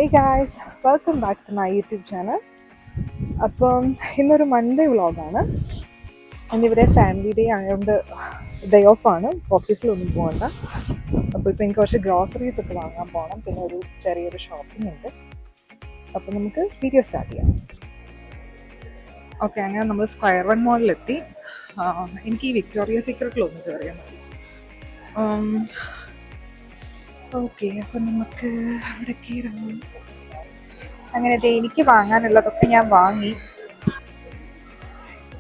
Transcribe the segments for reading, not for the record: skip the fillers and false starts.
Hey guys, welcome back to my YouTube channel. അപ്പം ഇന്നൊരു Monday വ്ളോഗാണ്. ഇന്നിവിടെ ഫാമിലി ഡേ ആയതുകൊണ്ട് ഡേ ഓഫാണ്, ഓഫീസിലൊന്നും പോകണ്ട. അപ്പോൾ ഇപ്പോൾ എനിക്ക് കുറച്ച് ഗ്രോസറീസ് ഒക്കെ വാങ്ങാൻ പോകണം, പിന്നെ ഒരു ചെറിയൊരു ഷോപ്പിംഗ് ഉണ്ട്. അപ്പോൾ നമുക്ക് വീഡിയോ സ്റ്റാർട്ട് ചെയ്യാം. ഓക്കെ, അങ്ങനെ നമ്മൾ സ്ക്വയർ വൺ മോളിലെത്തി. എനിക്ക് ഈ വിക്ടോറിയ സീക്രട്ടിലൊന്ന് കയറിയാൽ മതി. ഓക്കെ, അപ്പം നമുക്ക് അവിടെ കയറാം. അങ്ങനെ എനിക്ക് വാങ്ങാനുള്ളതൊക്കെ ഞാൻ വാങ്ങി.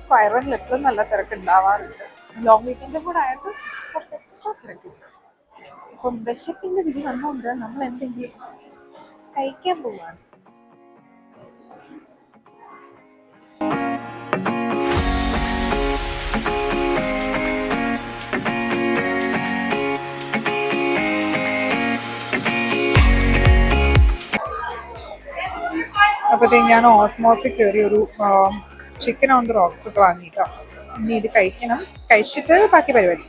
സ്ക്വയർ വണ്ണിൽ എപ്പോഴും നല്ല തിരക്ക് ഉണ്ടാവാറുണ്ട്. ലോങ് വീക്കെൻഡും കൂടെ ആയിട്ട് കുറച്ച് എക്സ്ട്രാ തിരക്കുണ്ട്. അപ്പം വിശപ്പിൻ്റെ വിധി വന്നുകൊണ്ട് നമ്മൾ എന്തെങ്കിലും കഴിക്കാൻ പോവാണ്. അപ്പോഴത്തേക്ക് ഞാൻ ഓസ്മോസിൽ കയറി ഒരു ചിക്കൻ ഓൺ ദ റോക്സ് ഒക്കെ വാങ്ങിയിട്ടാണ്. ഇനി ഇത് കഴിക്കണം, കഴിച്ചിട്ട് ബാക്കി പരിപാടി.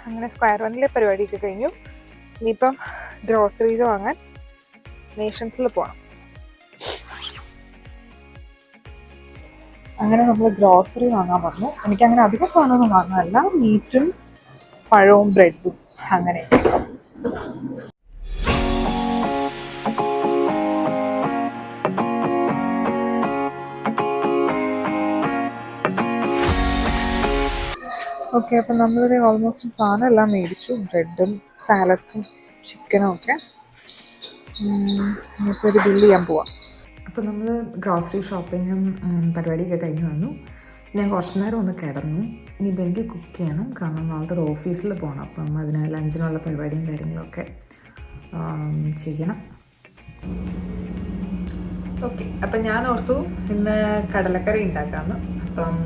അങ്ങനെ സ്ക്വയർ വണ്ണിലെ പരിപാടിയൊക്കെ കഴിഞ്ഞു. ഇനിയിപ്പം ഗ്രോസറീസ് വാങ്ങാൻ നേഷൻസിൽ പോകണം. അങ്ങനെ നമ്മൾ ഗ്രോസറി വാങ്ങാൻ പറഞ്ഞു. എനിക്കങ്ങനെ അധികം സാധനമൊന്നും വാങ്ങാനല്ല, മീറ്റും പഴവും ബ്രെഡും അങ്ങനെ. ഓക്കെ, അപ്പം നമ്മളിത് ഓൾമോസ്റ്റ് സാധനം എല്ലാം മേടിച്ചു. ബ്രെഡും സാലഡ്സും ചിക്കനും ഒക്കെ. ഇപ്പോൾ ഇത് ബില്ല് ചെയ്യാൻ പോവാം. അപ്പോൾ നമ്മൾ ഗ്രോസറി ഷോപ്പിങ്ങും പരിപാടിയൊക്കെ കഴിഞ്ഞ് വന്നു. ഞാൻ കുറച്ച് നേരം ഒന്ന് കിടന്നു. ഇനിയിപ്പോൾ എനിക്ക് കുക്ക് ചെയ്യണം, കാരണം നാളത്തെ ഒരു ഓഫീസിൽ പോകണം. അപ്പം അതിന് ലഞ്ചിനുള്ള പരിപാടിയും കാര്യങ്ങളൊക്കെ ചെയ്യണം. ഓക്കെ, അപ്പം ഞാൻ ഓർത്തു ഇന്ന് കടലക്കറി ഉണ്ടാക്കാമെന്ന്. അപ്പം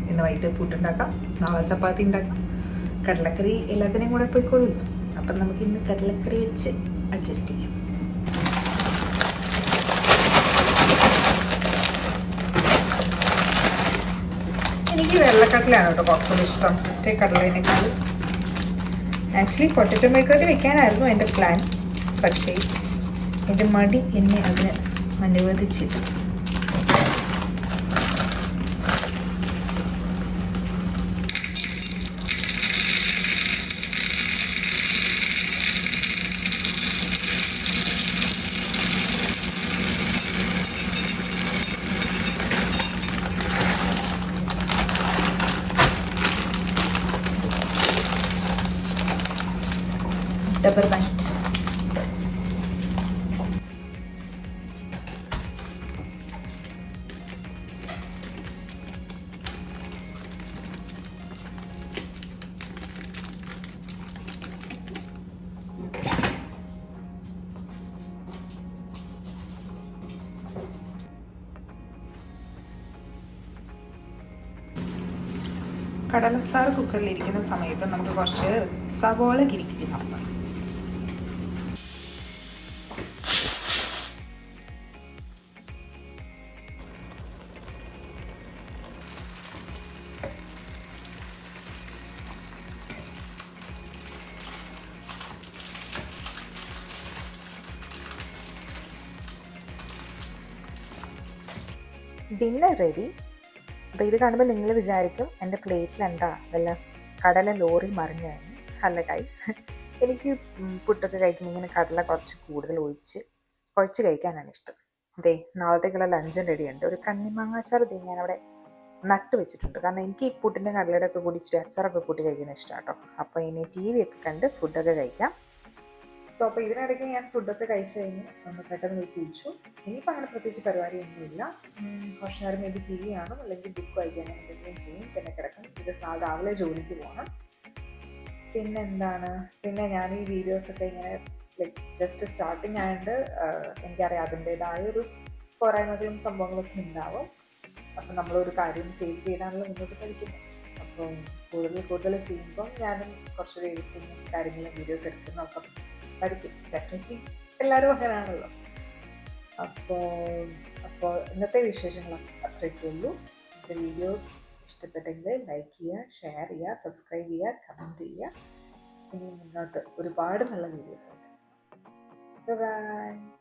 ഇന്ന് വൈകിട്ട് പുട്ടുണ്ടാക്കാം, നാളെ ചപ്പാത്തി ഉണ്ടാക്കാം. കടലക്കറി എല്ലാത്തിനെയും കൂടെ പോയിക്കോളൂ. അപ്പം നമുക്ക് ഇന്ന് കടലക്കറി വെച്ച് അഡ്ജസ്റ്റ് ചെയ്യാം. എനിക്ക് വെള്ളക്കടലയാണ് കേട്ടോ കുറച്ചുകൂടി ഇഷ്ടം മറ്റേ കടലേനേക്കാൾ. ആക്ച്വലി പൊട്ടറ്റോ മെഴുക്കുവരട്ടി വെക്കാനായിരുന്നു എൻ്റെ പ്ലാൻ, പക്ഷേ എൻ്റെ മടി എന്നെ അതിന് അനുവദിച്ചില്ല. ഡബർ ബൈറ്റ്. കടലസാറ് കുക്കറിലിരിക്കുന്ന സമയത്ത് നമുക്ക് കുറച്ച് സവോള കിരിക്കി നോക്കാം. Dinner ready. അപ്പോൾ ഇത് കാണുമ്പോൾ നിങ്ങൾ വിചാരിക്കും എൻ്റെ പ്ലേറ്റിൽ എന്താ വല്ല കടല ലോറി മറിഞ്ഞാണ്. അല്ല ഗൈസ്, എനിക്ക് പുട്ടൊക്കെ കഴിക്കുമ്പോൾ ഇങ്ങനെ കടല കുറച്ച് കൂടുതൽ കുഴച്ച് കഴിക്കാനാണ് ഇഷ്ടം. അതെ, നാളത്തേക്കുള്ള ലഞ്ചും റെഡിയുണ്ട്. ഒരു കണ്ണിമാങ്ങാച്ചാർ ഞാൻ അവിടെ നട്ട് വെച്ചിട്ടുണ്ട്, കാരണം എനിക്ക് ഈ പുട്ടിൻ്റെ കടലയുടെ ഒക്കെ കൂടി ഇച്ചിരി അച്ചാറൊക്കെ കൂട്ടി കഴിക്കുന്ന ഇഷ്ടം കേട്ടോ. അപ്പോൾ ഇനി TV ഒക്കെ കണ്ട് ഫുഡൊക്കെ കഴിക്കാം. സോ അപ്പോൾ ഇതിനിടയ്ക്ക് ഞാൻ ഫുഡൊക്കെ കഴിച്ച് കഴിഞ്ഞ് നമ്മൾ പെട്ടെന്ന് കുളിച്ചു. ഇനിയിപ്പോൾ അങ്ങനെ പ്രത്യേകിച്ച് പരിപാടിയൊന്നുമില്ല. കുറച്ച് നേരം മേ ബി TV കാണും, അല്ലെങ്കിൽ ബുക്ക് വായിക്കാനും എന്തെങ്കിലും ചെയ്യും, പിന്നെ കിടക്കും. ബിക്കോസ് നാളെ രാവിലെ ജോലിക്ക് പോകണം. പിന്നെ ഞാൻ ഈ വീഡിയോസൊക്കെ ഇങ്ങനെ ലൈക്ക് ജസ്റ്റ് സ്റ്റാർട്ടിങ് ആയതുകൊണ്ട് എനിക്കറിയാം അതിൻ്റേതായൊരു പോരായ്മകളും സംഭവങ്ങളൊക്കെ ഉണ്ടാവും. അപ്പം നമ്മളൊരു കാര്യം ചെയ്താണല്ലോ മുന്നോട്ട് പഠിക്കുന്നത്. അപ്പം കൂടുതൽ ചെയ്യുമ്പം ഞാനും കുറച്ചൊരു എഡിറ്റിങ്ങും കാര്യങ്ങളും വീഡിയോസ് എടുക്കുന്നതൊക്കെ പഠിക്കും. ഡെഫിനറ്റ്ലി എല്ലാവരും അങ്ങനെയാണല്ലോ. അപ്പോൾ ഇന്നത്തെ വിശേഷങ്ങൾ അത്രയൊക്കെ ഉള്ളൂ. വീഡിയോ ഇഷ്ടപ്പെട്ടെങ്കിൽ ലൈക്ക് ചെയ്യുക, ഷെയർ ചെയ്യുക, സബ്സ്ക്രൈബ് ചെയ്യുക, കമൻറ്റ് ചെയ്യുക. ഇനി മുന്നോട്ട് ഒരുപാട് നല്ല വീഡിയോസ് ഉണ്ട്. ബൈ.